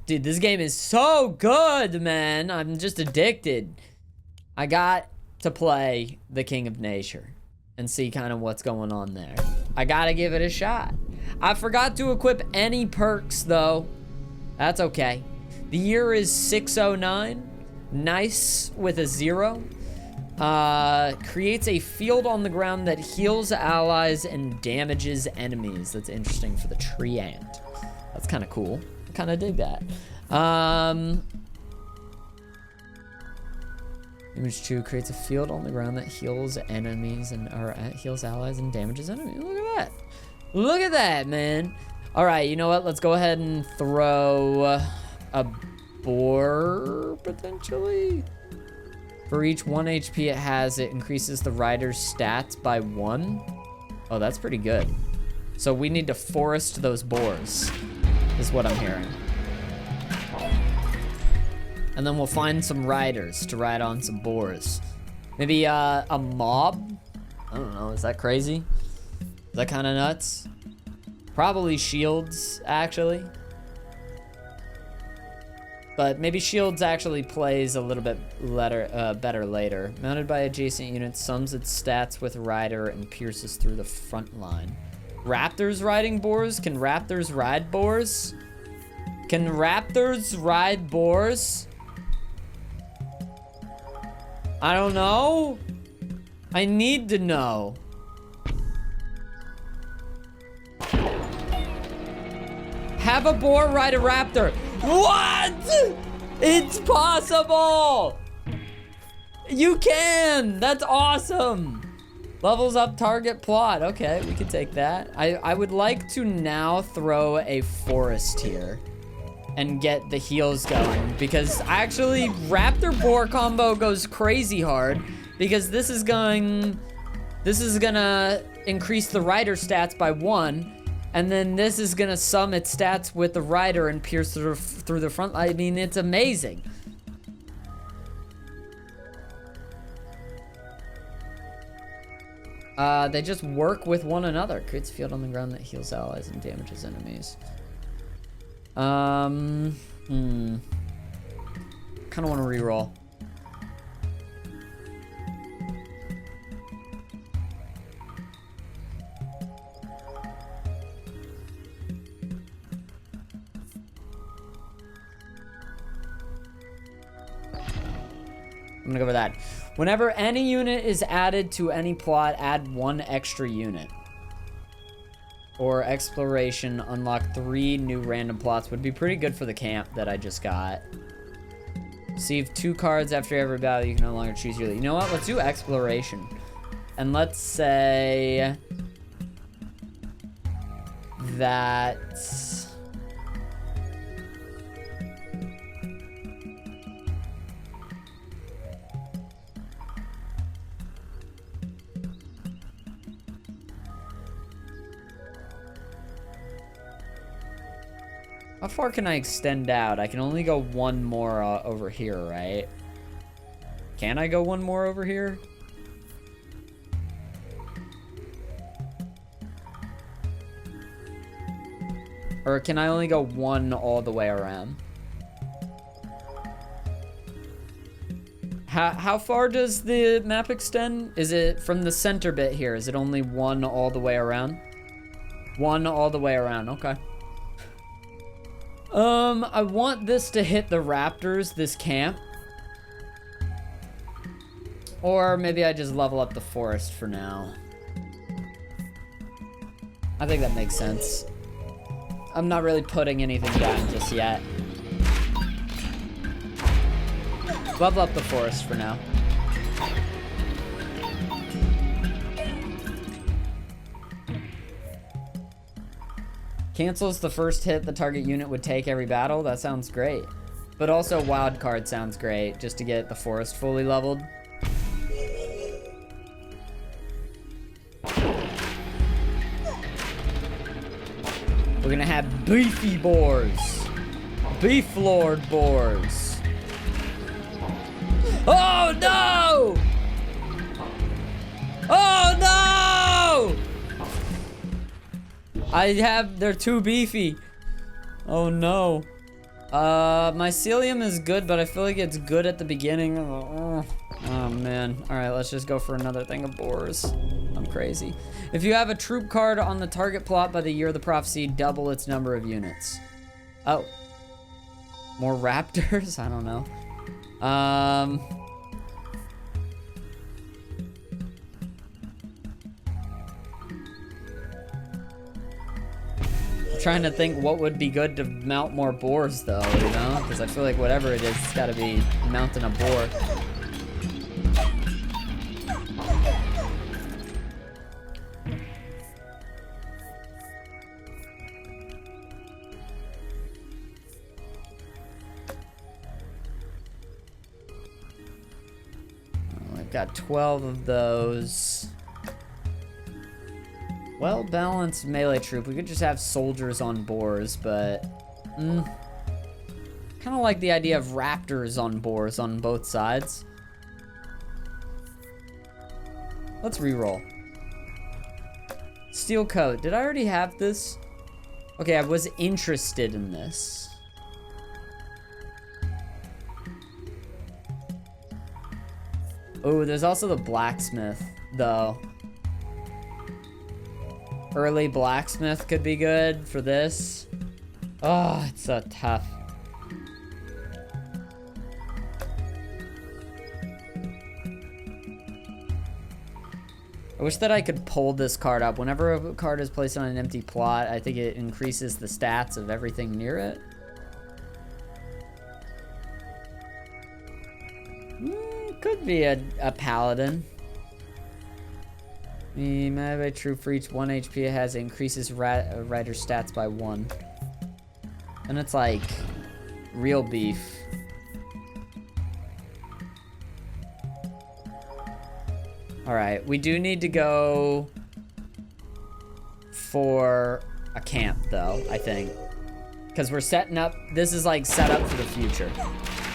Dude, this game is so good, man. I'm just addicted. I got to play the King of Nature and see kind of what's going on there. I gotta give it a shot. I forgot to equip any perks, though. That's okay. The year is 609. Nice with a 0. Creates a field on the ground that heals allies and damages enemies. That's interesting for the tree ant. That's kind of cool. I kind of dig that. Image 2 creates a field on the ground that heals enemies or heals allies and damages enemies. Look at that. Look at that, man. All right, you know what? Let's go ahead and throw a boar, potentially. For each 1 HP it has, it increases the rider's stats by 1. Oh, that's pretty good. So we need to forest those boars, is what I'm hearing. And then we'll find some riders to ride on some boars. Maybe a mob? I don't know, is that crazy? Is that kind of nuts? Probably shields, actually. But maybe shields actually plays a little bit better later. Mounted by adjacent units, sums its stats with rider and pierces through the front line. Raptors riding boars? Can raptors ride boars? Can raptors ride boars? I don't know. I need to know. Have a boar ride a raptor. What? It's possible. You can. That's awesome. Levels up target plot. Okay, we can take that. I would like to now throw a forest here and get the heals going, because actually raptor boar combo goes crazy hard, because this is gonna increase the rider stats by 1, and then this is gonna sum its stats with the rider and pierce through the front. I mean, it's amazing. They just work with one another. Creates a field on the ground that heals allies and damages enemies. Kind of want to reroll. I'm gonna go for that. Whenever any unit is added to any plot, add 1 extra unit. Or exploration, unlock 3 new random plots. Would be pretty good for the camp that I just got. Receive 2 cards after every battle. You can no longer choose your lead. You know what? Let's do exploration. And let's say that how far can I extend out? I can only go 1 more over here, right? Can I go 1 more over here? Or can I only go 1 all the way around? How far does the map extend? Is it from the center bit here? Is it only 1 all the way around? 1 all the way around, okay. I want this to hit the raptors, this camp. Or maybe I just level up the forest for now. I think that makes sense. I'm not really putting anything down just yet. Level up the forest for now. Cancels the first hit the target unit would take every battle. That sounds great. But also wild card sounds great, just to get the forest fully leveled. We're gonna have beefy boars. Beef lord boars. Oh no! Oh no! They're too beefy. Oh no. Mycelium is good, but I feel like it's good at the beginning. Oh man. All right, let's just go for another thing of boars. I'm crazy. If you have a troop card on the target plot by the year of the prophecy, double its number of units. Oh. More raptors? I don't know. Trying to think what would be good to mount more boars though, you know? Because I feel like whatever it is, it's gotta be mounting a boar. Oh, I've got 12 of those. Well-balanced melee troop. We could just have soldiers on boars, but... kind of like the idea of raptors on boars on both sides. Let's reroll. Steel coat. Did I already have this? Okay, I was interested in this. Oh, there's also the blacksmith, though. Early blacksmith could be good for this. Oh, it's so tough. I wish that I could pull this card up. Whenever a card is placed on an empty plot, I think it increases the stats of everything near it. Could be a paladin. The melee troop for each 1 HP it has increases rider stats by 1. And it's like real beef. Alright, we do need to go for a camp though, I think. Because we're setting up, this is like set up for the future.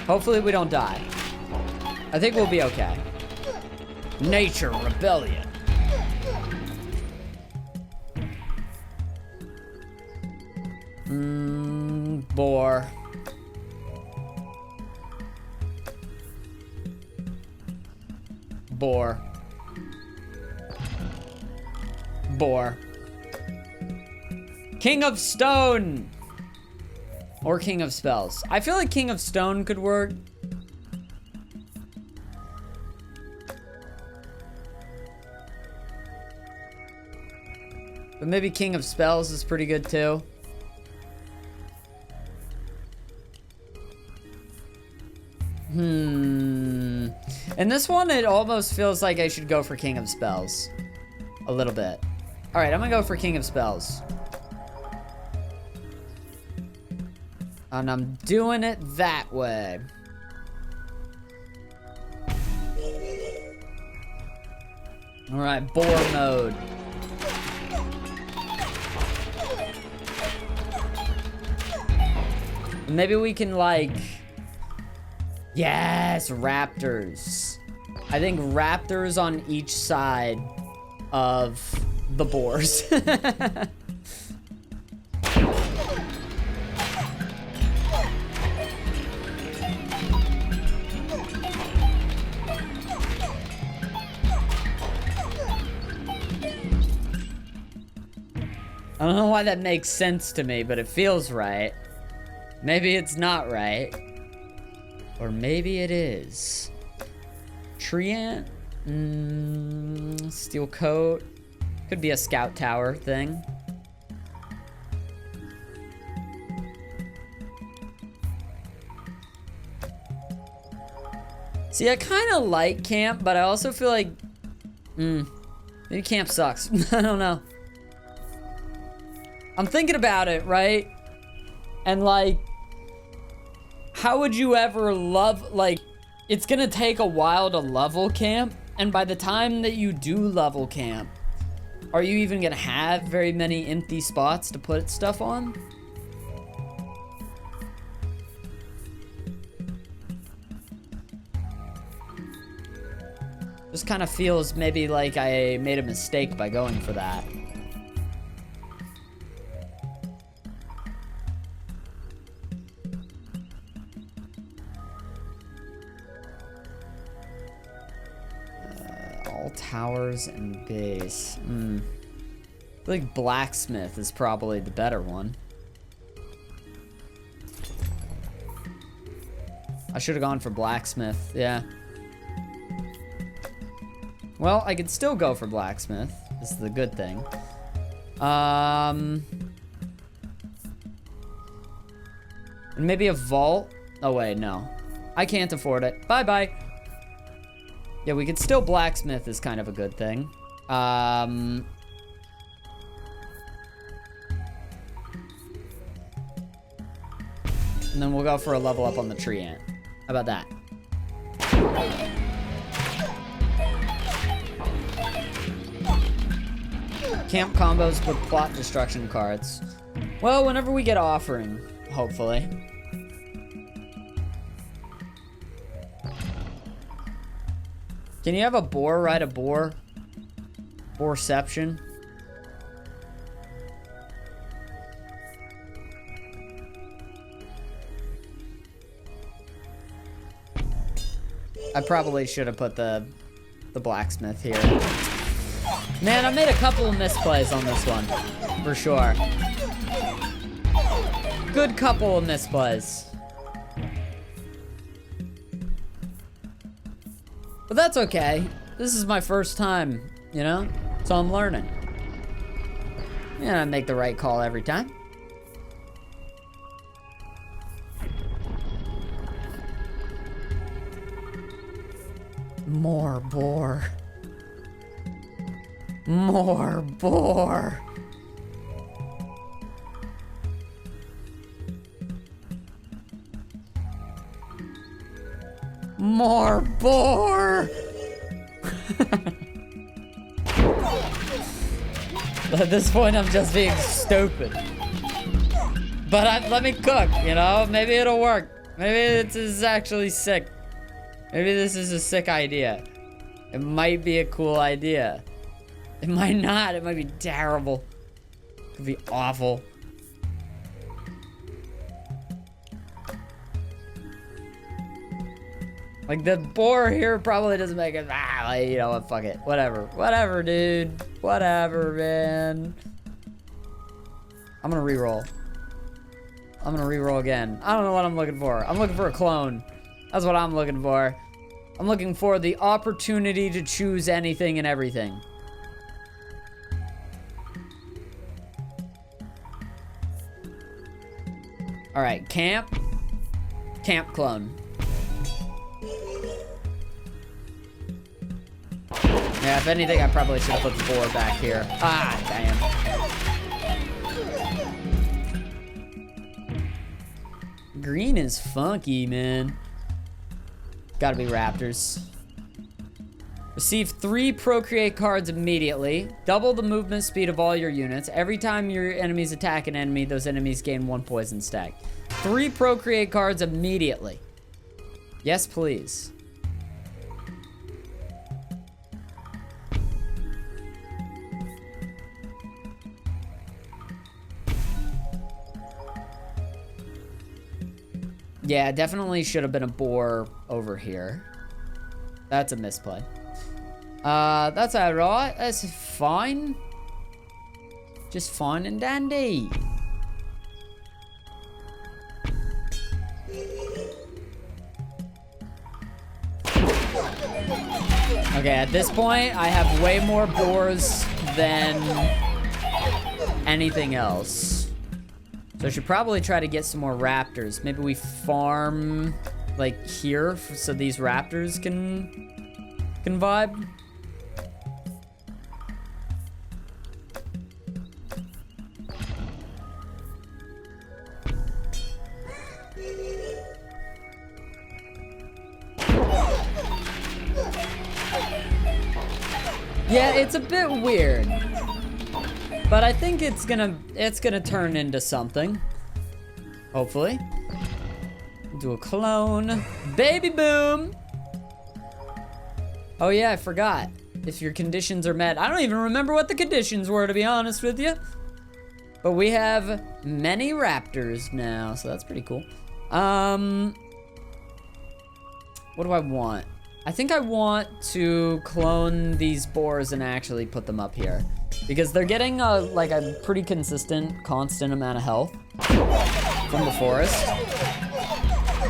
Hopefully we don't die. I think we'll be okay. Nature Rebellion. Boar. Boar. Boar. King of Stone! Or King of Spells. I feel like King of Stone could work. But maybe King of Spells is pretty good too. In this one, it almost feels like I should go for King of Spells. A little bit. Alright, I'm gonna go for King of Spells. And I'm doing it that way. Alright, boar mode. Maybe we can, like... Yes, raptors. I think raptors on each side of the boars. I don't know why that makes sense to me, but it feels right. Maybe it's not right. Or maybe it is. Treant? Steel coat. Could be a scout tower thing. See, I kind of like camp, but I also feel like... maybe camp sucks. I don't know. I'm thinking about it, right? And like... How would you ever love, like, it's gonna take a while to level camp, and by the time that you do level camp, are you even gonna have very many empty spots to put stuff on? Just kind of feels maybe like I made a mistake by going for that. towers and base. I feel like blacksmith is probably the better one. I should have gone for blacksmith, yeah. Well, I could still go for blacksmith. This is the good thing. And maybe a vault. Oh wait, no. I can't afford it. Bye-bye. Yeah, we could still blacksmith is kind of a good thing. And then we'll go for a level up on the tree ant. How about that? Camp combos with plot destruction cards. Well, whenever we get offering, hopefully. Can you have a boar ride a boar? Boarception? I probably should have put the blacksmith here. Man, I made a couple of misplays on this one, for sure. Good couple of misplays. But that's okay. This is my first time, you know? So I'm learning. And I make the right call every time. More boar. More boar. More boar. At this point, I'm just being stupid. But let me cook, you know? Maybe it'll work. Maybe this is actually sick. Maybe this is a sick idea. It might be a cool idea. It might not. It might be terrible. It could be awful. Like, the boar here probably doesn't make it. Like, you know what? Fuck it. Whatever. Whatever, dude. Whatever, man. I'm gonna reroll. I'm gonna reroll again. I don't know what I'm looking for. I'm looking for a clone. That's what I'm looking for. I'm looking for the opportunity to choose anything and everything. All right, camp clone. Yeah, if anything, I probably should have put the boar back here. Ah, damn. Green is funky, man. Gotta be raptors. Receive 3 procreate cards immediately. Double the movement speed of all your units. Every time your enemies attack an enemy, those enemies gain 1 poison stack. 3 procreate cards immediately. Yes, please. Yeah, definitely should have been a boar over here. That's a misplay. That's alright. That's fine. Just fine and dandy. Okay, at this point, I have way more boars than anything else. So I should probably try to get some more raptors. Maybe we farm, like, here so these raptors can vibe. Yeah, it's a bit weird. But I think it's gonna turn into something. Hopefully. Do a clone. Baby boom! Oh yeah, I forgot. If your conditions are met. I don't even remember what the conditions were, to be honest with you. But we have many raptors now, so that's pretty cool. What do I want? I think I want to clone these boars and actually put them up here. Because they're getting like a pretty consistent, constant amount of health from the forest.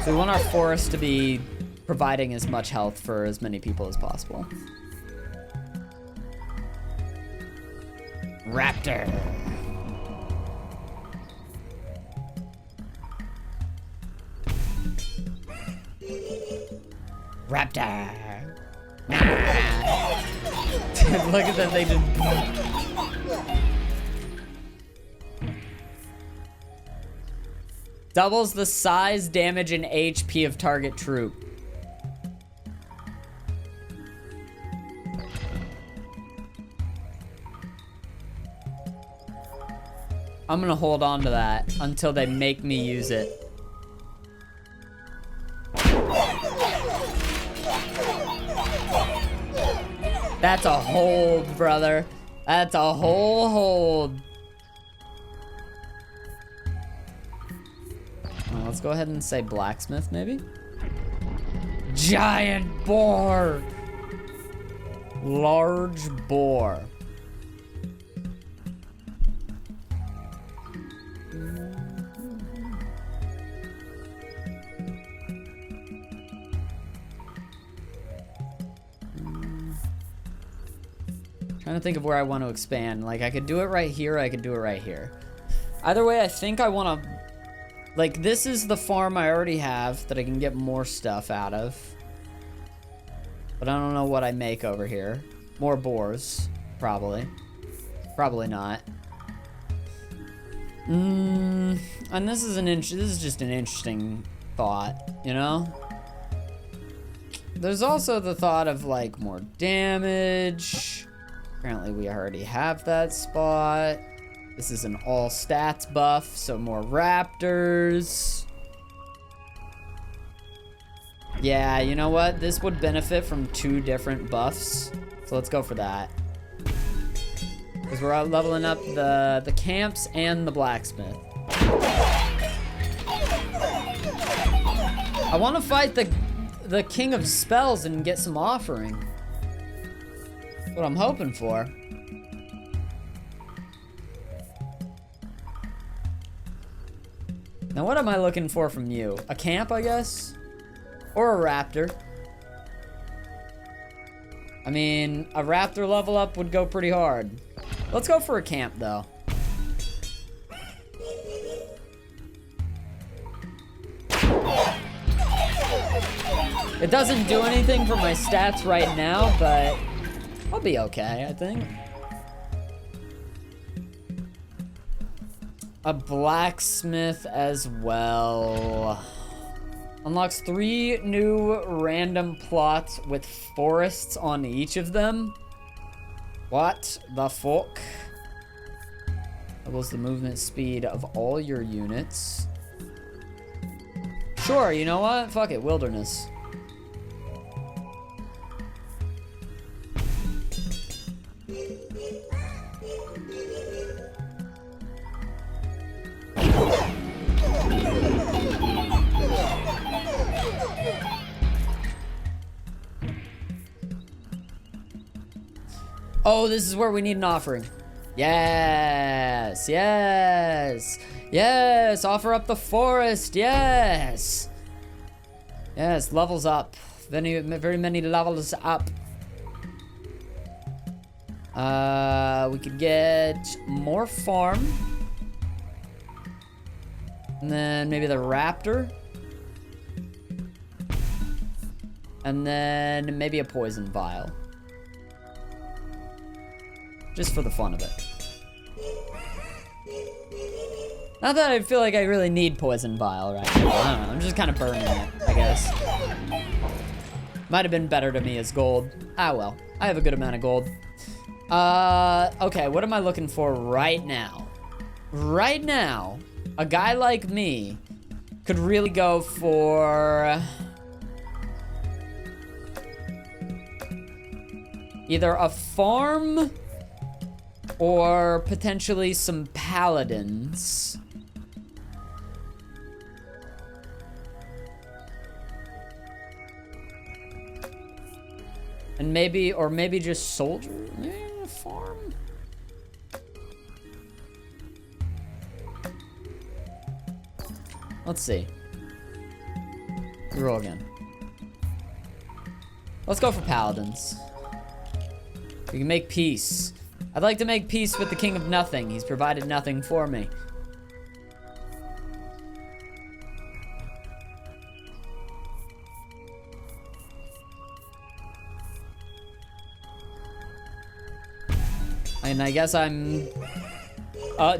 So we want our forest to be providing as much health for as many people as possible. Raptor. Raptor. Look at that, they just... Doubles the size, damage, and HP of target troop. I'm gonna hold on to that until they make me use it. That's a hold, brother. That's a whole hold. Well, let's go ahead and say blacksmith, maybe. Giant boar. Large boar. Trying to think of where I want to expand. Like, I could do it right here, I could do it right here. Either way, I think I want to... Like, this is the farm I already have that I can get more stuff out of. But I don't know what I make over here. More boars, probably. Probably not. And this is just an interesting thought, you know? There's also the thought of, like, more damage. Apparently we already have that spot. This is an all stats buff, so more raptors. Yeah, you know what? This would benefit from 2 different buffs. So let's go for that. Because we're out leveling up the camps and the blacksmith. I want to fight the king of spells and get some offering. That's what I'm hoping for. Now what am I looking for from you? A camp, I guess? Or a raptor? I mean, a raptor level up would go pretty hard. Let's go for a camp, though. It doesn't do anything for my stats right now, but I'll be okay, I think. A blacksmith as well. Unlocks 3 new random plots with forests on each of them. What the fuck? Doubles the movement speed of all your units. Sure, you know what? Fuck it, wilderness. Oh, this is where we need an offering. Yes, yes, yes. Offer up the forest. Yes, yes. Levels up. Very many levels up. We could get more farm, and then maybe the raptor, and then maybe a poison vial. Just for the fun of it. Not that I feel like I really need poison vial right now. I don't know. I'm just kind of burning it, I guess. Might have been better to me as gold. Ah, well. I have a good amount of gold. Okay, what am I looking for right now? Right now, a guy like me could really go for either a farm or potentially some paladins. And maybe, or maybe just soldier, farm. Let's see. Roll again. Let's go for paladins. We can make peace. I'd like to make peace with the king of nothing. He's provided nothing for me. And I guess I'm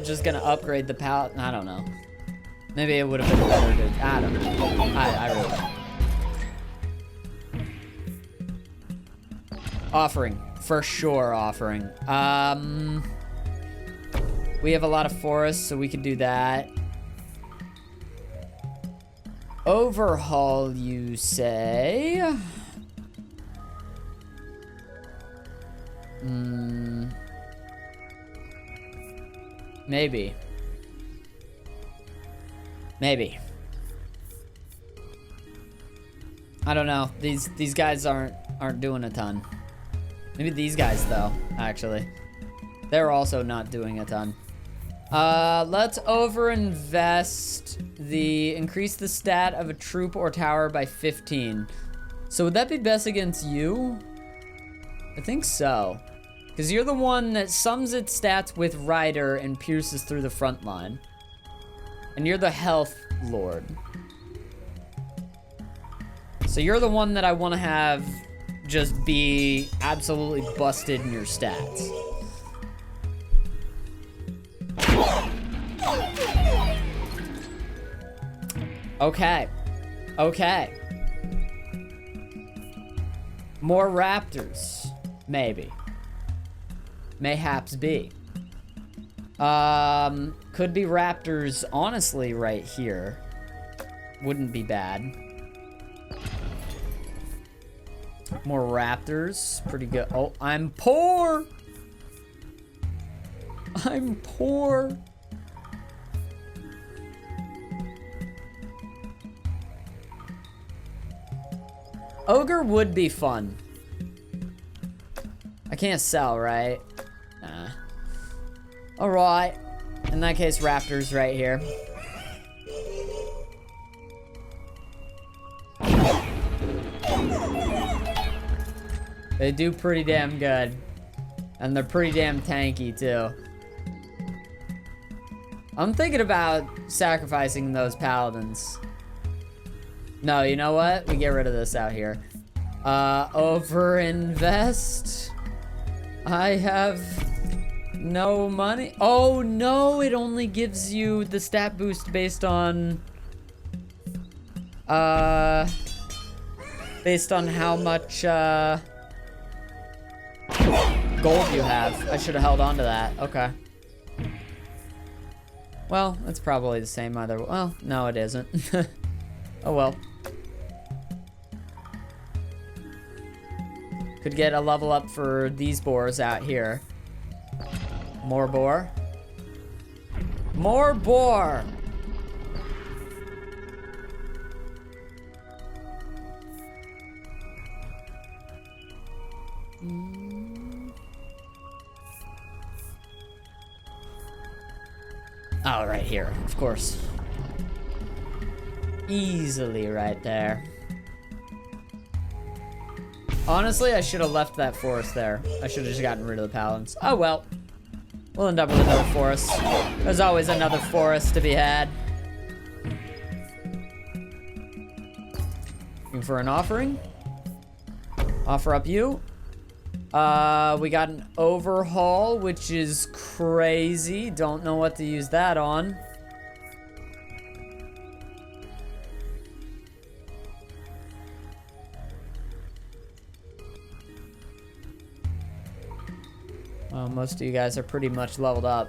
just gonna upgrade the paladin. I don't know. Maybe it would have been better to, I don't know. I really don't. Offering, for sure offering. We have a lot of forests, so we could do that. Overhaul, you say? Maybe. Maybe. I don't know. These guys aren't doing a ton. Maybe these guys though, actually. They're also not doing a ton. Let's overinvest increase the stat of a troop or tower by 15. So would that be best against you? I think so. Because you're the one that sums its stats with Rider and pierces through the front line. And you're the health lord. So you're the one that I want to have just be absolutely busted in your stats. Okay. Okay. More raptors. Maybe. Mayhaps be. Could be raptors, honestly, right here. Wouldn't be bad. More raptors. Pretty good. Oh, I'm poor! I'm poor. Ogre would be fun. I can't sell, right? Nah. Alright. In that case, raptors right here. They do pretty damn good. And they're pretty damn tanky, too. I'm thinking about sacrificing those paladins. No, you know what? We get rid of this out here. Overinvest. I have no money. Oh no, it only gives you the stat boost based on how much gold you have. I should have held on to that. Okay. Well, it's probably the same either. Well, no, it isn't. Oh well. Could get a level up for these boars out here. More boar. More boar! Oh, right here, of course. Easily right there. Honestly, I should have left that forest there. I should have just gotten rid of the paladins. Oh well. We'll end up with another forest. There's always another forest to be had. Looking for an offering? Offer up you. We got an overhaul, which is crazy. Don't know what to use that on. Well, most of you guys are pretty much leveled up.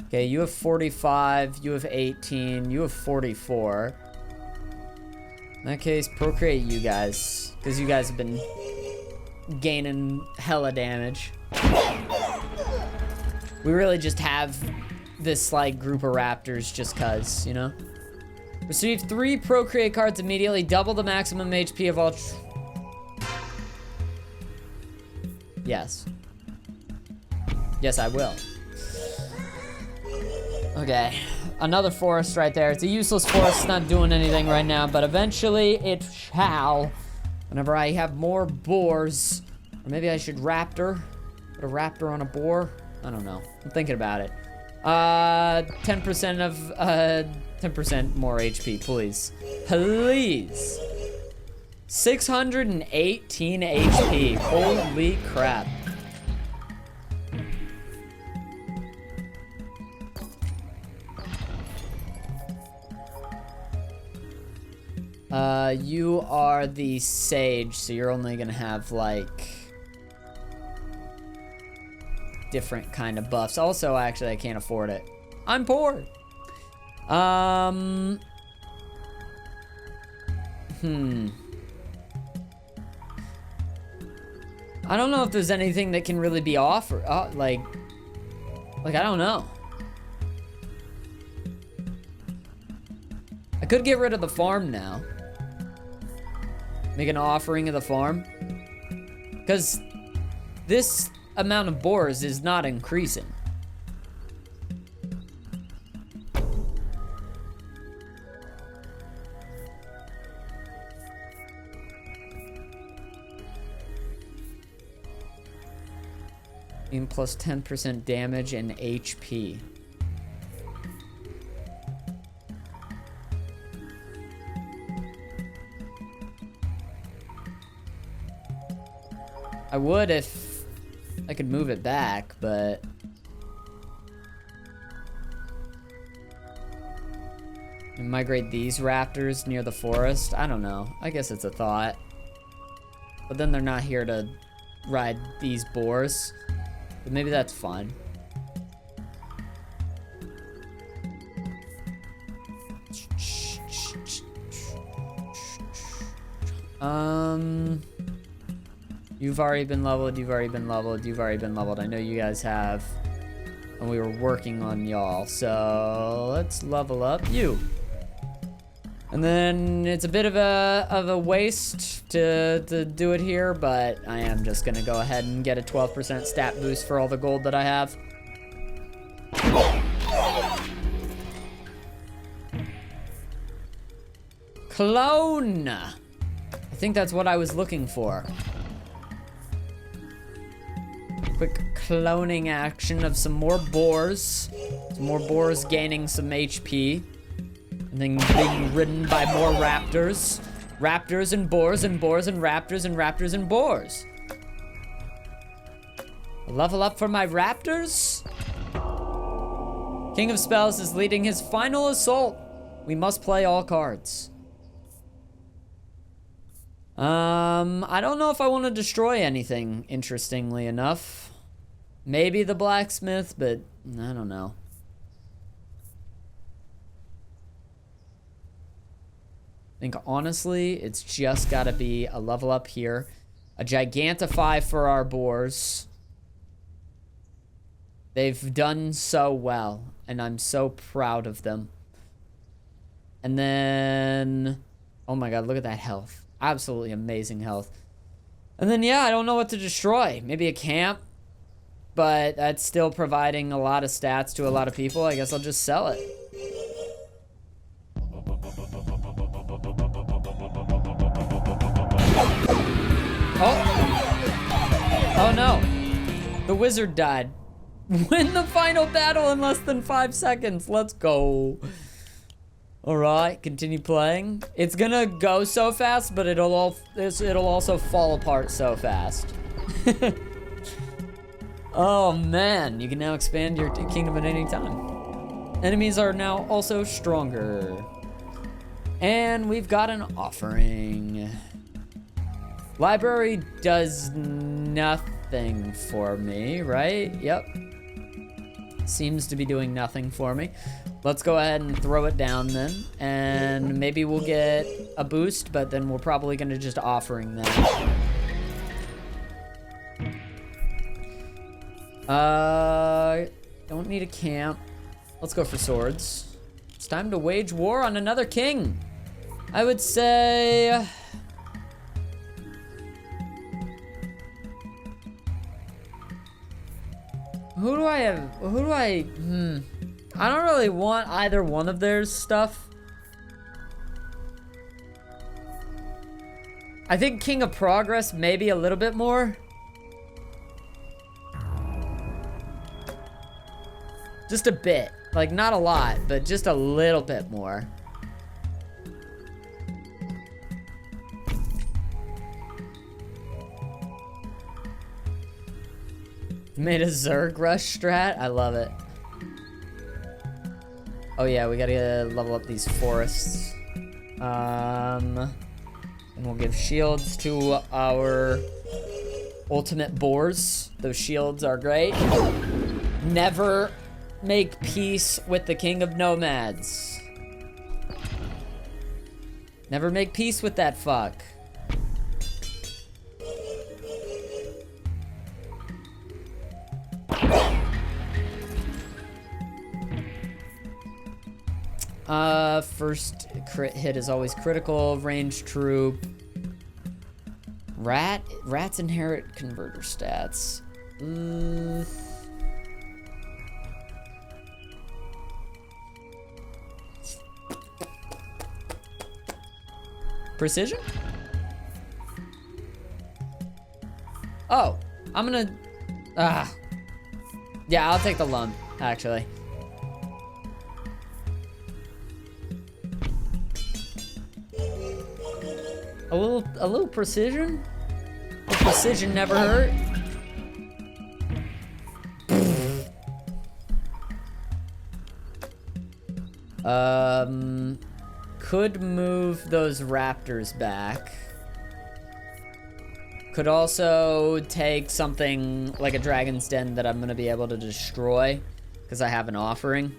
Okay, you have 45, you have 18, you have 44. In that case, procreate you guys, because you guys have been gaining hella damage. We really just have this like group of raptors just cuz, you know? Receive 3 procreate cards immediately, double the maximum HP of all. Yes. Yes, I will. Okay, another forest right there. It's a useless forest, not doing anything right now, but eventually it shall. Whenever I have more boars, or maybe I should raptor. Put a raptor on a boar. I don't know. I'm thinking about it. 10% of 10% more HP, please. Please. 618 HP. Holy crap. You are the sage, so you're only gonna have like different kind of buffs. Also, actually, I can't afford it. I'm poor. I don't know if there's anything that can really be offered. Like I don't know. I could get rid of the farm now. Make an offering of the farm. Because this amount of boars is not increasing. In plus 10% damage and HP. I would if I could move it back, but and migrate these raptors near the forest. I don't know. I guess it's a thought. But then they're not here to ride these boars. But maybe that's fine. You've already been leveled, you've already been leveled, you've already been leveled. I know you guys have. And we were working on y'all. So let's level up you. And then it's a bit of a waste to do it here, but I am just gonna go ahead and get a 12% stat boost for all the gold that I have. Clone! I think that's what I was looking for. Quick cloning action of some more boars. Some more boars gaining some HP. And then being ridden by more raptors. Raptors and boars and boars and raptors and raptors and boars. A level up for my raptors? King of Spells is leading his final assault. We must play all cards. I don't know if I want to destroy anything, interestingly enough. Maybe the blacksmith, but I don't know. I think honestly, it's just gotta be a level up here. A Gigantify for our boars. They've done so well, and I'm so proud of them. And then, oh my god, look at that health. Absolutely amazing health. And then, yeah, I don't know what to destroy. Maybe a camp, but that's still providing a lot of stats to a lot of people. I guess I'll just sell it. Oh no, the wizard died. Win the final battle in less than 5 seconds. Let's go. All right, continue playing. It's gonna go so fast, but it'll also fall apart so fast. Oh man, you can now expand your kingdom at any time. Enemies are now also stronger. And we've got an offering. Library does nothing for me, right? Yep. Seems to be doing nothing for me. Let's go ahead and throw it down then. And maybe we'll get a boost, but then we're probably gonna just offering that. Don't need a camp. Let's go for swords. It's time to wage war on another king. I would say... Who do I have? Who do I... I don't really want either one of their stuff. I think King of Progress maybe a little bit more. Just a bit. Like, not a lot, but just a little bit more. Made a Zerg rush strat? I love it. Oh yeah, we gotta level up these forests. And we'll give shields to our ultimate boars. Those shields are great. Never make peace with the king of nomads. Never make peace with that fuck. First crit hit is always critical. Ranged troop. Rats inherit converter stats. Precision? Oh, I'm gonna... Yeah, I'll take the lump, actually. A little precision? The precision never hurt. Could move those raptors back. Could also take something like a dragon's den that I'm gonna be able to destroy because I have an offering.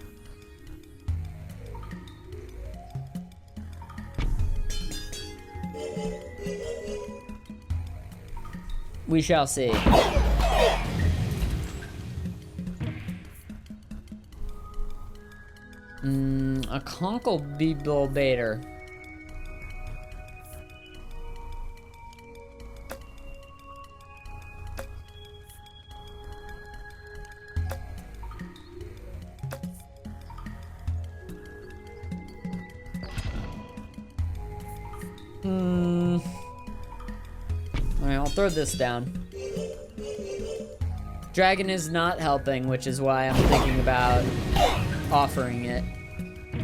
We shall see. A conkle beetle baiter. Alright, I'll throw this down. Dragon is not helping, which is why I'm thinking about offering it.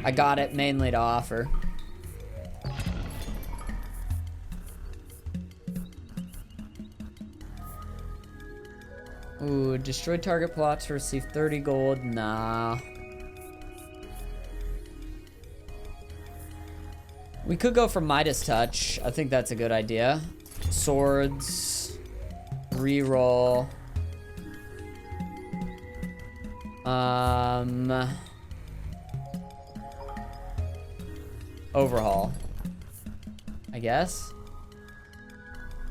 I got it mainly to offer. Ooh, destroy target plots to receive 30 gold. Nah. We could go for Midas Touch. I think that's a good idea. Swords. Reroll. Overhaul, I guess.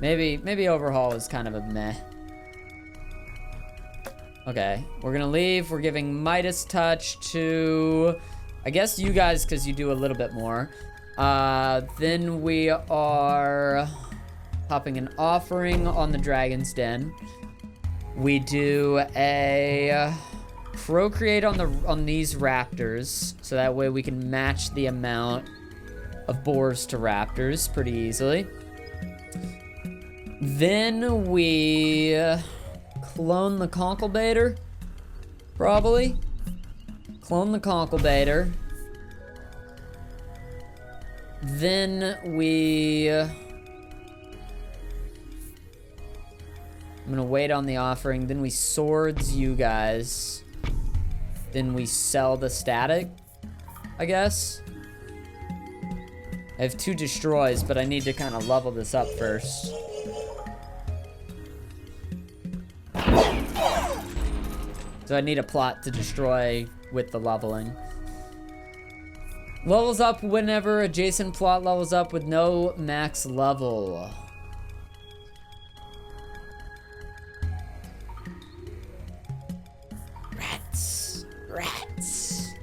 Maybe overhaul is kind of a meh. Okay, we're gonna leave. We're giving Midas Touch to, I guess, you guys, because you do a little bit more. Then we are popping an offering on the Dragon's Den. We do a procreate on these raptors, so that way we can match the amount of boars to raptors pretty easily. Then we clone the conkle baiter, probably. Clone the conkle baiter. Then we... I'm gonna wait on the offering. Then we swords you guys. Then we sell the static, I guess. I have 2 destroys, but I need to kind of level this up first. So I need a plot to destroy with the leveling. Levels up whenever adjacent plot levels up with no max level. Rats. Rats.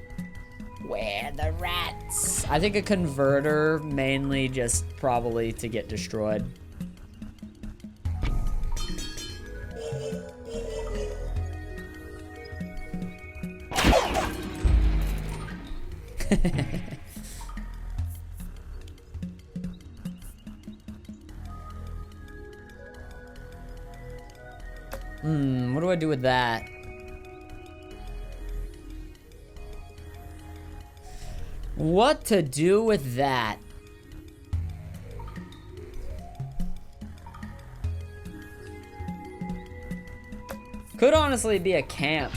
Where the rats? I think a converter, mainly just probably to get destroyed. What do I do with that? What to do with that? Could honestly be a camp.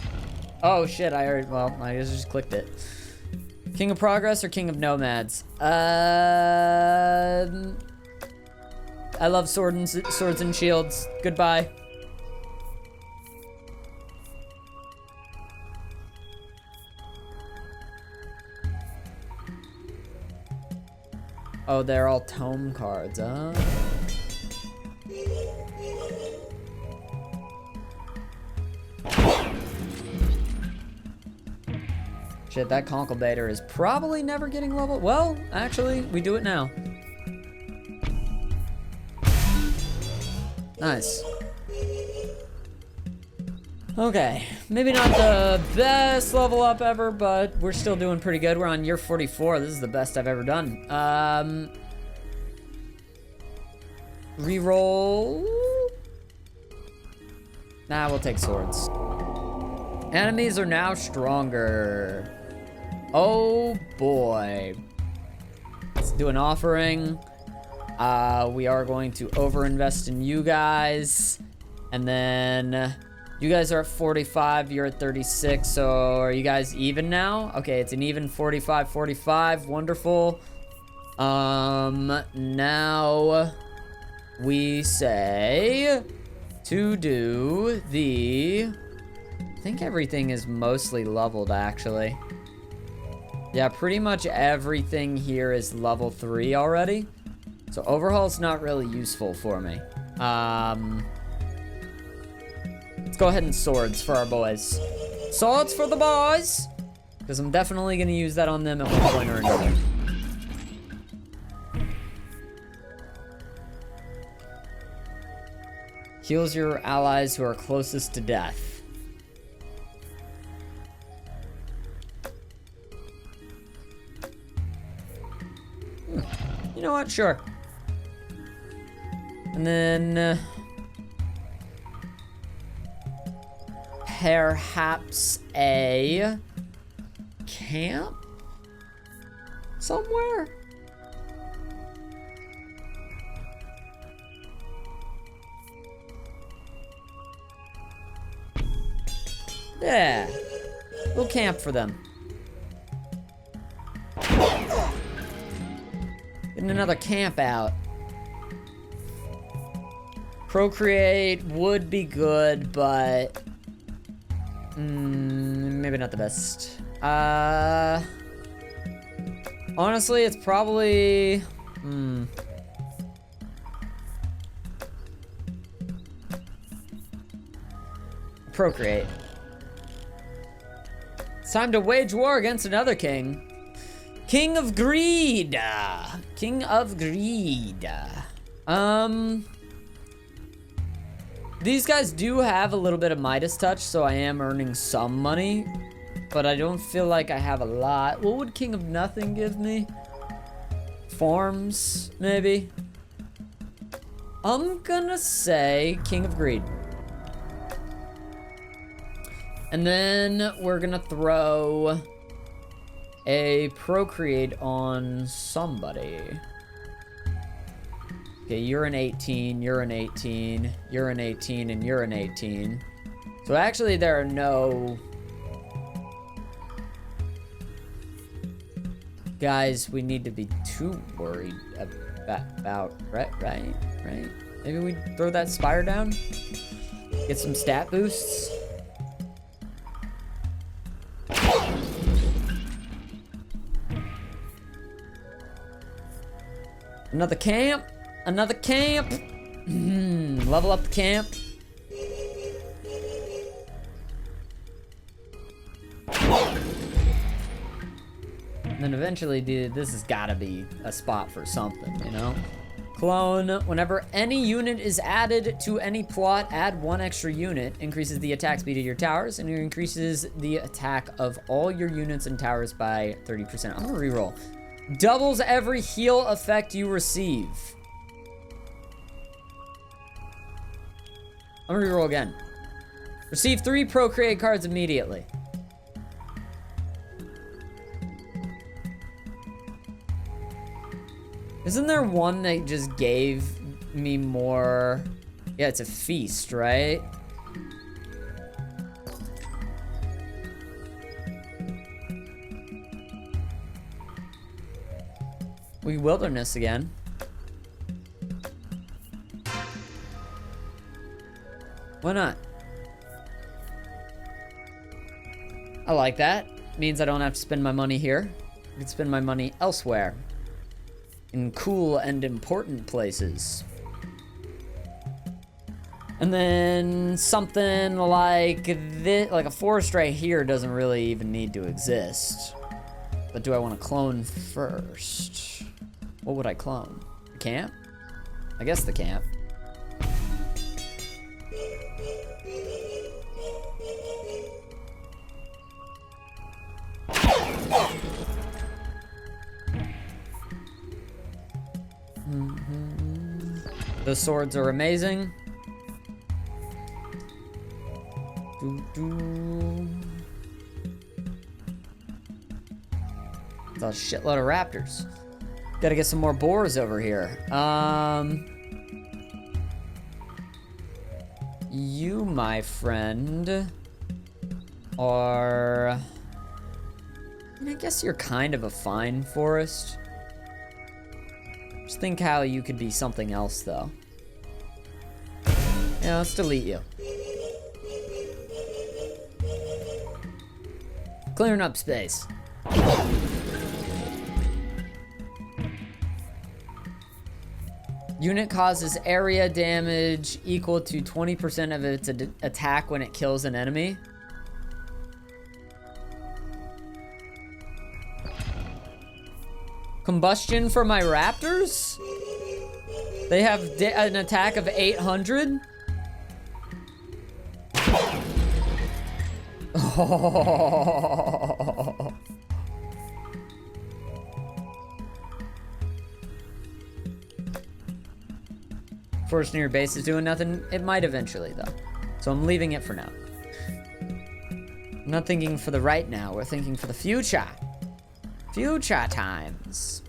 Oh shit, I just clicked it. King of Progress or King of Nomads? I love swords and shields. Goodbye. Oh, they're all tome cards, huh? Shit, that Conkelbator is probably never getting leveled. Well, actually, we do it now. Nice. Okay, maybe not the best level up ever, but we're still doing pretty good. We're on year 44. This is the best I've ever done. Reroll. Nah, we'll take swords. Enemies are now stronger. Oh boy. Let's do an offering. We are going to overinvest in you guys. And then you guys are at 45, you're at 36, so are you guys even now? Okay, it's an even 45-45, wonderful. Now we say to do the, I think everything is mostly leveled actually. Yeah, pretty much everything here is level 3 already. So overhaul's not really useful for me. Let's go ahead and swords for our boys. Swords for the boys! Because I'm definitely going to use that on them at one point or another. Heals your allies who are closest to death. You know what? Sure. And then perhaps a camp somewhere? Yeah, we'll camp for them. Getting another camp out. Procreate would be good, but maybe not the best. Honestly, it's probably procreate. It's time to wage war against another king. King of Greed. King of Greed. These guys do have a little bit of Midas touch, so I am earning some money, but I don't feel like I have a lot. What would King of Nothing give me? Forms, maybe? I'm gonna say King of Greed. And then we're gonna throw a procreate on somebody. Okay, you're an 18, you're an 18, you're an 18, and you're an 18. So actually there are no guys we need to be too worried about, right? Maybe we throw that Spire down? Get some stat boosts? Another camp. Another camp. Level up the camp. And then eventually, dude, this has gotta be a spot for something, you know? Clone. Whenever any unit is added to any plot, add 1 extra unit. Increases the attack speed of your towers, and it increases the attack of all your units and towers by 30%. I'm gonna reroll. Doubles every heal effect you receive. I'm gonna reroll again. Receive 3 procreate cards immediately. Isn't there one that just gave me more? Yeah, it's a feast, right? We wilderness again. Why not? I like that. Means I don't have to spend my money here. I can spend my money elsewhere. In cool and important places. And then something like this, like a forest right here doesn't really even need to exist. But do I want to clone first? What would I clone? The camp? I guess the camp. The swords are amazing. It's a shitload of raptors. Gotta get some more boars over here. You, my friend, are... I guess you're kind of a fine forest. Just think how you could be something else, though. Yeah, let's delete you. Clearing up space. Unit causes area damage equal to 20% of its attack when it kills an enemy. Combustion for my raptors? They have an attack of 800? Oh. Forest near base is doing nothing. It might eventually, though. So I'm leaving it for now. I'm not thinking for the right now. We're thinking for the future. Future times.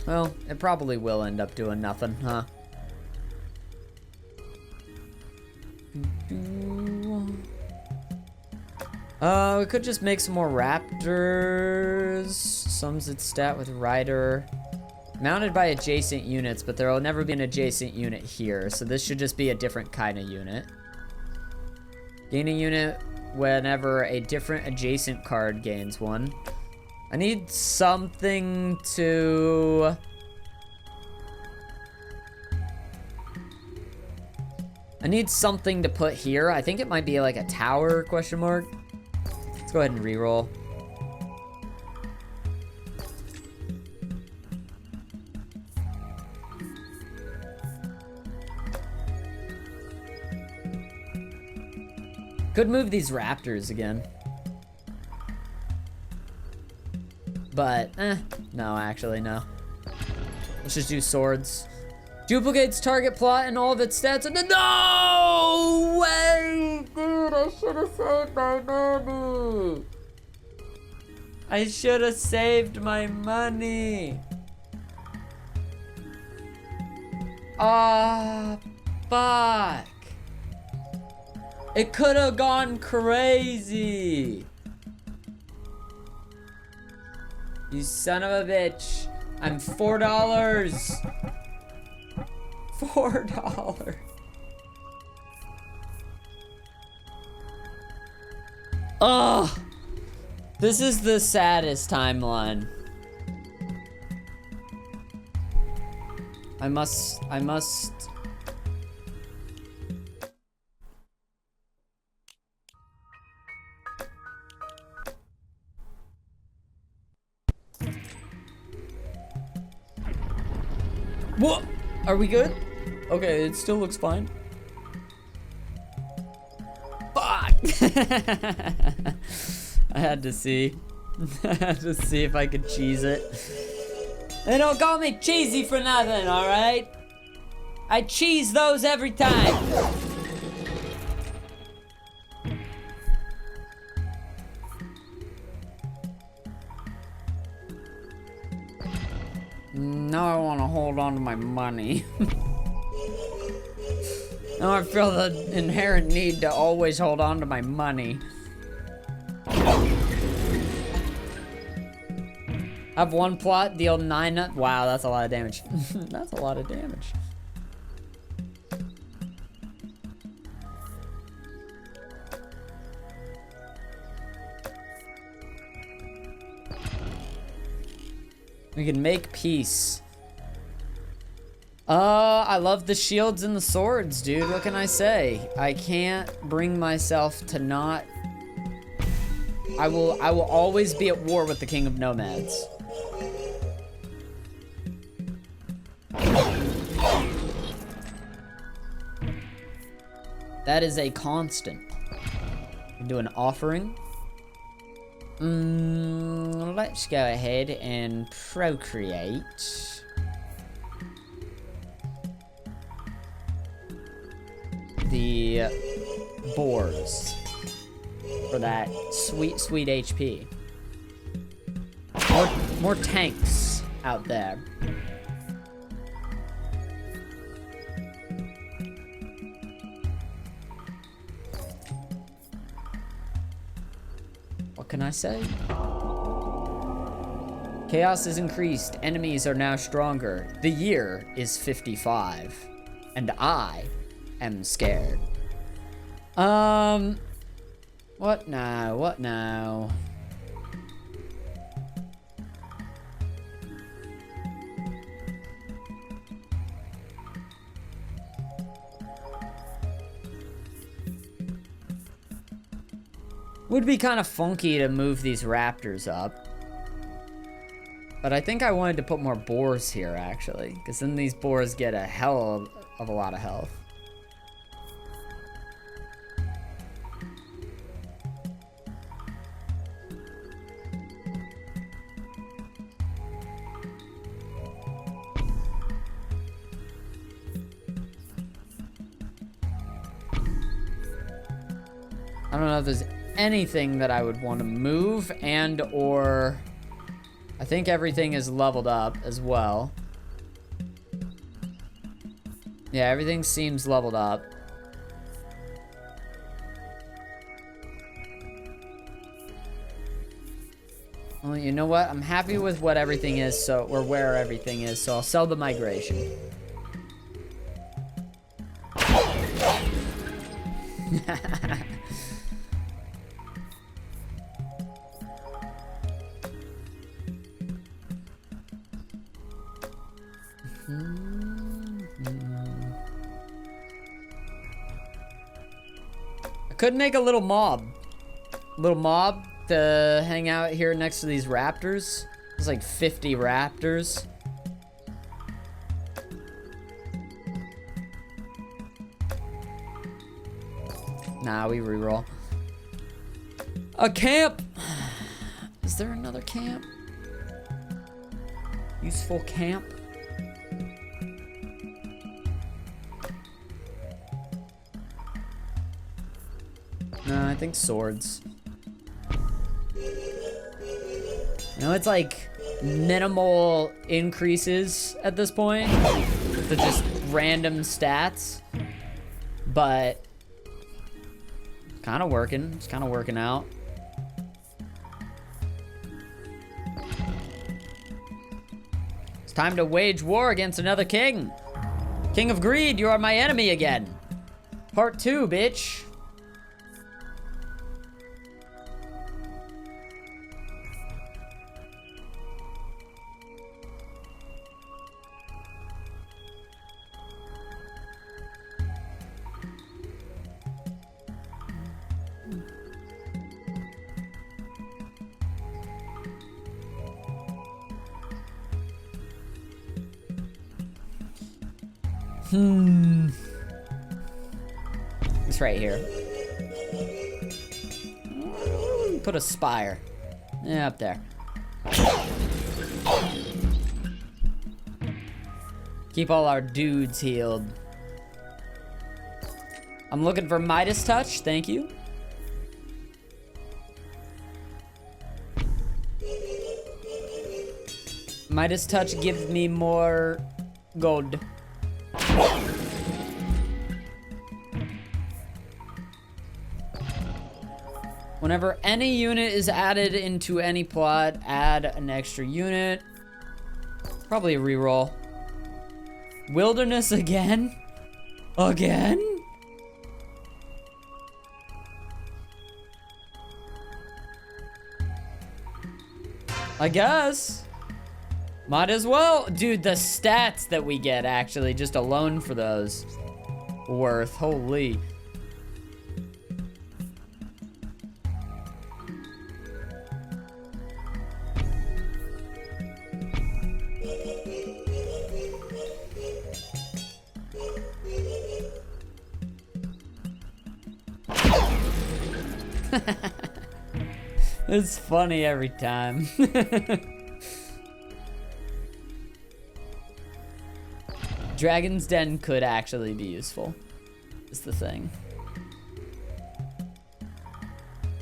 Well, it probably will end up doing nothing, huh? We could just make some more raptors. Sums its stat with rider. Mounted by adjacent units, but there will never be an adjacent unit here, so this should just be a different kind of unit. Gain a unit whenever a different adjacent card gains one. I need something to... I need something to put here. I think it might be like a tower, question mark. Let's go ahead and reroll. Could move these raptors again. But, no, actually, no. Let's just do swords. Duplicates target plot and all of its stats. And no way, dude! I should have saved my money. I should have saved my money. Ah, fuck. It could have gone crazy. You son of a bitch. I'm $4. $4. Oh, this is the saddest timeline. I must What? Are we good? Okay, it still looks fine. Fuck! I had to see. I had to see if I could cheese it. They don't call me cheesy for nothing, alright? I cheese those every time. Now I want to hold on to my money. Now I feel the inherent need to always hold on to my money. Have one plot, deal 9. Wow, that's a lot of damage. That's a lot of damage. We can make peace. I love the shields and the swords, dude. What can I say? I can't bring myself to not. I will always be at war with the King of Nomads. That is a constant. Do an offering. Let's go ahead and procreate. The boars for that sweet HP. More tanks out there. What can I say? Chaos is increased. Enemies are now stronger. The year is 55. And I am scared. What now? What now? Would be kind of funky to move these raptors up. But I think I wanted to put more boars here, actually. Because then these boars get a hell of a lot of health. I don't know if there's anything that I would want to move, and or I think everything is leveled up as well. Yeah, everything seems leveled up. Well, you know what? I'm happy with what everything is, so or where everything is, so I'll sell the migration. I could make a little mob. To hang out here next to these raptors. There's like 50 raptors. Nah, we reroll. A camp! Is there another camp? Useful camp? No, I think swords. You know, it's like minimal increases at this point. They're just random stats. But kind of working. It's kind of working out. It's time to wage war against another king. King of Greed, you are my enemy again. Part 2, bitch. It's right here. Put a spire. Yeah, up there. Keep all our dudes healed. I'm looking for Midas Touch, thank you. Midas Touch gives me more gold. Whenever any unit is added into any plot, add an extra unit. Probably a reroll. Wilderness again? Again? I guess. Might as well. Dude, the stats that we get actually just alone for those. Worth, holy. It's funny every time. Dragon's Den could actually be useful, is the thing.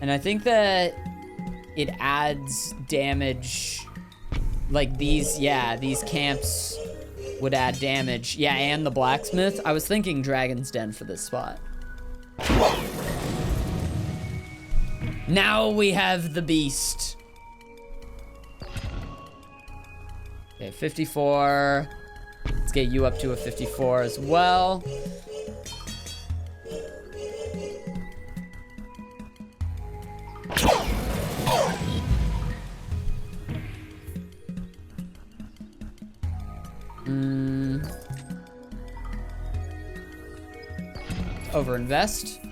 And I think that it adds damage, like these, yeah, these camps would add damage. Yeah, and the blacksmith. I was thinking Dragon's Den for this spot. Now we have the beast. Okay, 54. Let's get you up to a 54 as well. Overinvest.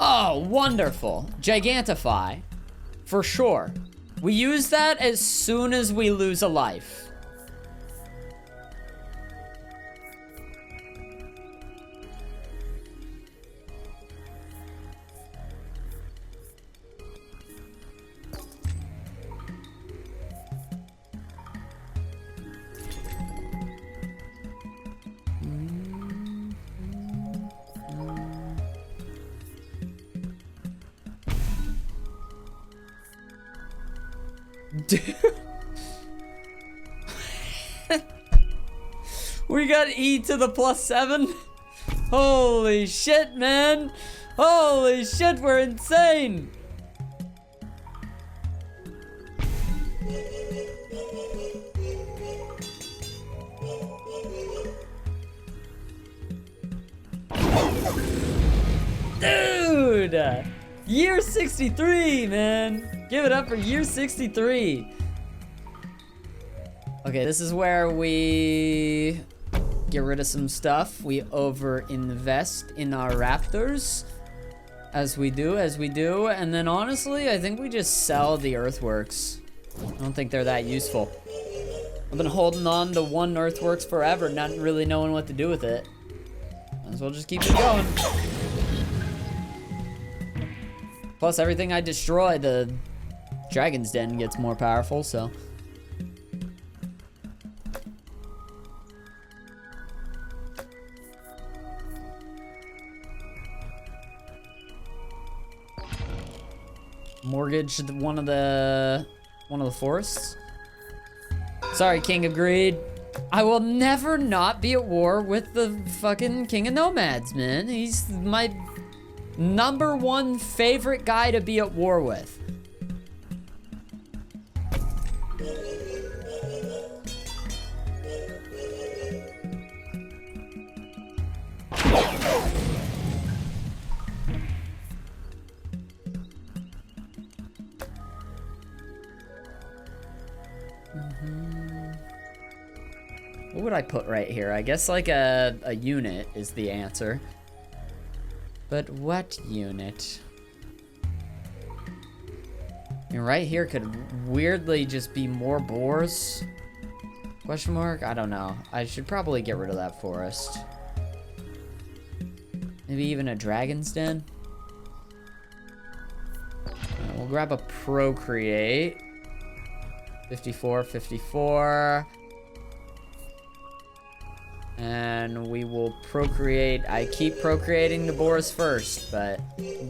Oh, wonderful. Gigantify. For sure. We use that as soon as we lose a life. Dude. We got E to the +7. Holy shit, man. Holy shit, we're insane. Dude. Year 63, man. Give it up for year 63. Okay, this is where we get rid of some stuff. We over-invest in our raptors. As we do. And then honestly, I think we just sell the earthworks. I don't think they're that useful. I've been holding on to one earthworks forever, not really knowing what to do with it. Might as well just keep it going. Plus, everything I destroy, the Dragon's Den gets more powerful, so. Mortgaged one of the forests. Sorry, King of Greed. I will never not be at war with the fucking King of Nomads, man. He's my #1 favorite guy to be at war with. What would I put right here? I guess like a unit is the answer. But what unit? I mean, right here could weirdly just be more boars. Question mark? I don't know. I should probably get rid of that forest. Maybe even a dragon's den? Alright, we'll grab a procreate. 54, 54. And we will procreate. I keep procreating the boars first, but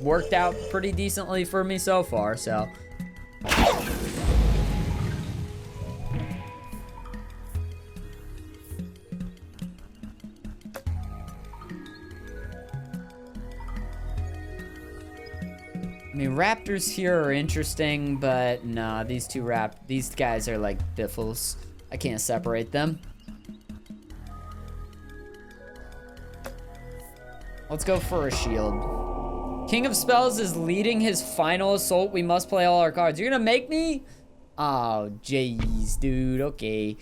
worked out pretty decently for me so far, so. I mean, raptors here are interesting, but nah, these guys are like biffles. I can't separate them. Let's go for a shield. King of Spells is leading his final assault. We must play all our cards. You're gonna make me? Oh, jeez, dude. Okay.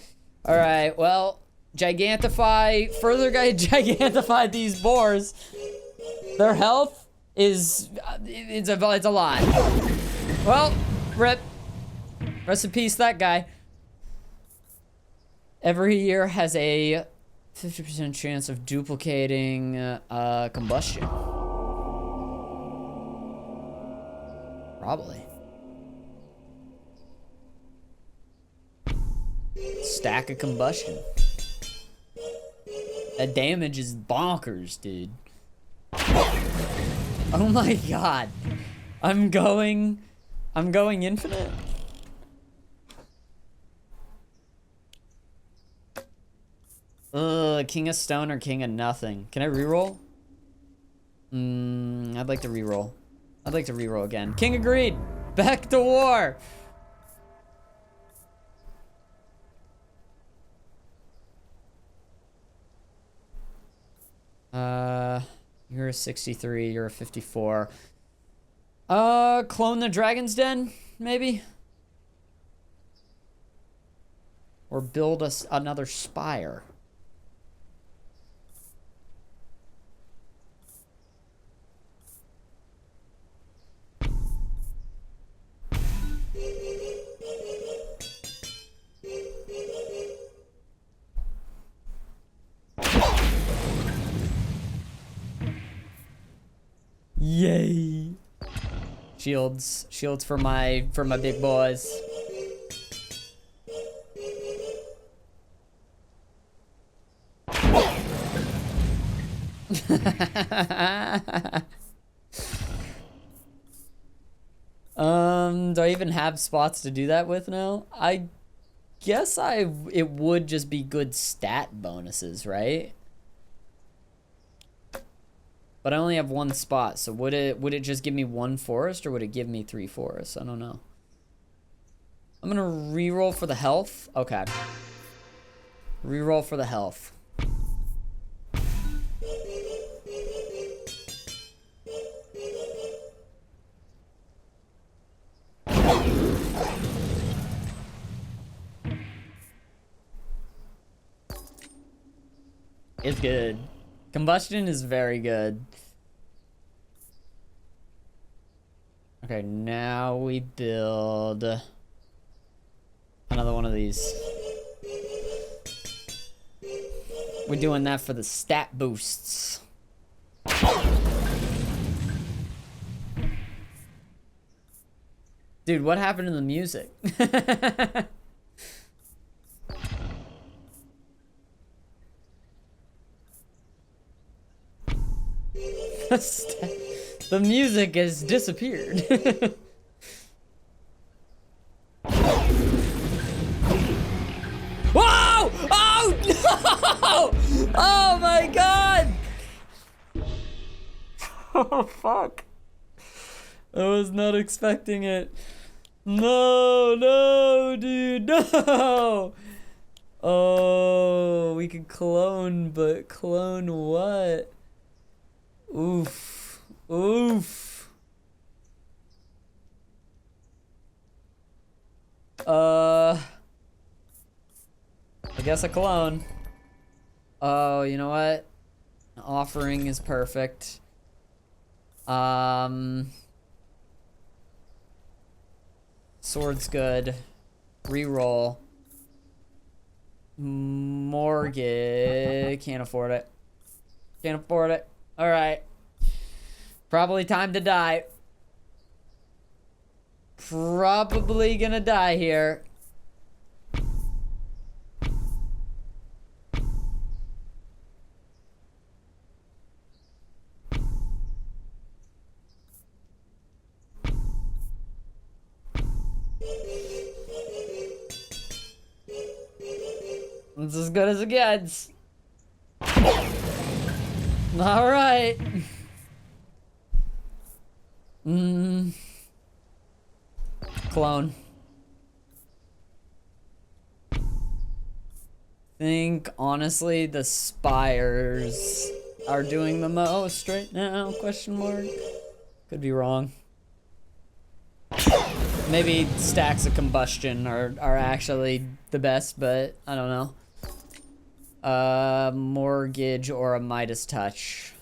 All right, well, gigantify. Further gigantify these boars. Their health is, it's a lot. Well, rip. Rest in peace, that guy. Every year has a 50% chance of duplicating combustion. Probably. Stack of combustion. That damage is bonkers, dude. Oh my god. I'm going infinite. King of Stone or King of Nothing. Can I reroll? I'd like to reroll. I'd like to reroll again. King agreed. Back to war. You're a 63, you're a 54. Clone the Dragon's Den, maybe? Or build us another spire. Yay. Shields for my big boys. Do I even have spots to do that with now? I guess it would just be good stat bonuses, right? But I only have one spot, so would it just give me one forest, or would it give me 3 forests? I don't know. I'm gonna reroll for the health. Okay. Reroll for the health. It's good. Combustion is very good. Okay, now we build another one of these. We're doing that for the stat boosts. Dude, what happened to the music? The music has disappeared. Whoa! Oh no! Oh my god! Oh fuck. I was not expecting it. No, no, dude, no! Oh, we could clone, but clone what? Oof. Oof. I guess a clone. Oh, you know what? Offering is perfect. Sword's good. Reroll. Mortgage. Can't afford it. Can't afford it. All right. Probably time to die. Probably gonna die here. It's as good as it gets. All right. Clone. Think honestly the spires are doing the most right now, question mark. Could be wrong. Maybe stacks of combustion are actually the best, but I don't know. Mortgage or a Midas touch.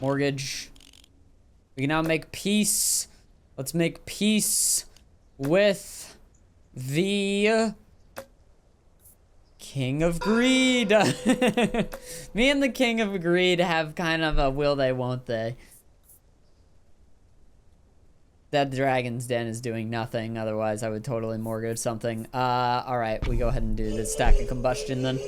Mortgage. We can now make peace. Let's make peace with the King of Greed. Me and the King of Greed have kind of a will they, won't they. That Dragon's Den is doing nothing. Otherwise, I would totally mortgage something. All right, we go ahead and do the stack of combustion then.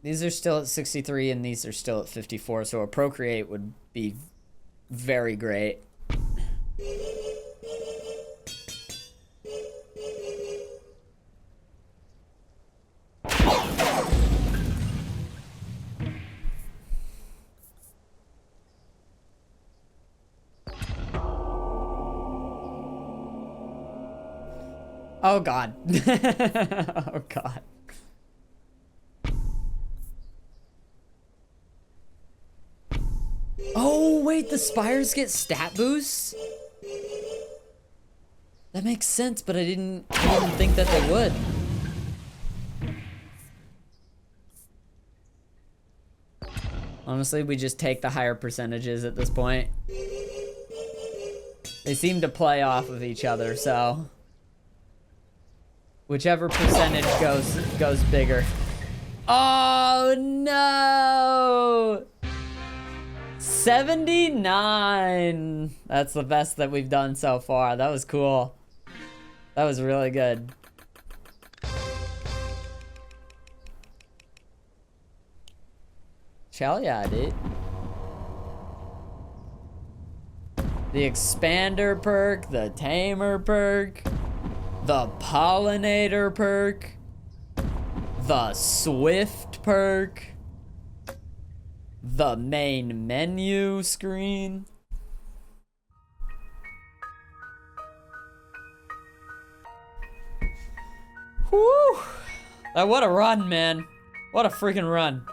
These are still at 63 and these are still at 54, so a procreate would be very great. Oh God. Oh God. Oh wait, the spires get stat boosts? That makes sense, but I didn't think that they would. Honestly, we just take the higher percentages at this point. They seem to play off of each other, so whichever percentage goes bigger. Oh no! 79. That's the best that we've done so far. That was cool. That was really good. Hell yeah, dude. The expander perk, the tamer perk, the pollinator perk, the swift perk, the main menu screen. Whew. What a run, man. What a freaking run.